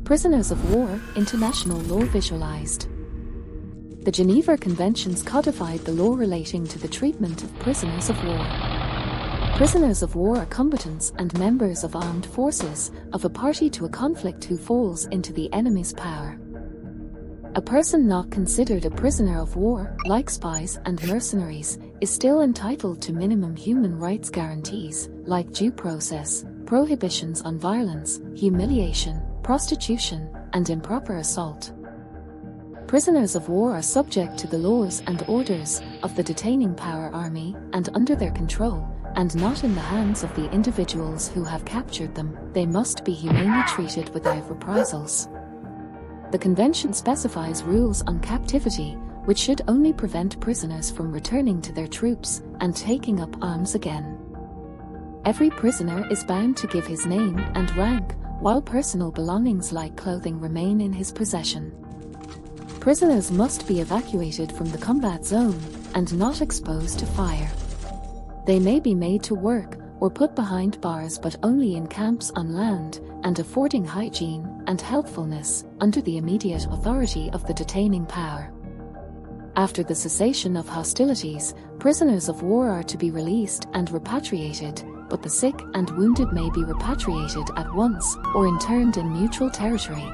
Prisoners of war, international law visualized. The Geneva Conventions codified the law relating to the treatment of prisoners of war. Prisoners of war are combatants and members of armed forces of a party to a conflict who falls into the enemy's power. A person not considered a prisoner of war, like spies and mercenaries, is still entitled to minimum human rights guarantees, like due process, prohibitions on violence, humiliation, prostitution, and improper assault. Prisoners of war are subject to the laws and orders of the detaining power army and under their control, and not in the hands of the individuals who have captured them. They must be humanely treated without reprisals. The convention specifies rules on captivity, which should only prevent prisoners from returning to their troops and taking up arms again. Every prisoner is bound to give his name and rank, while personal belongings like clothing remain in his possession. Prisoners must be evacuated from the combat zone and not exposed to fire. They may be made to work or put behind bars, but only in camps on land, and affording hygiene and healthfulness under the immediate authority of the detaining power. After the cessation of hostilities, prisoners of war are to be released and repatriated, but the sick and wounded may be repatriated at once or interned in neutral territory.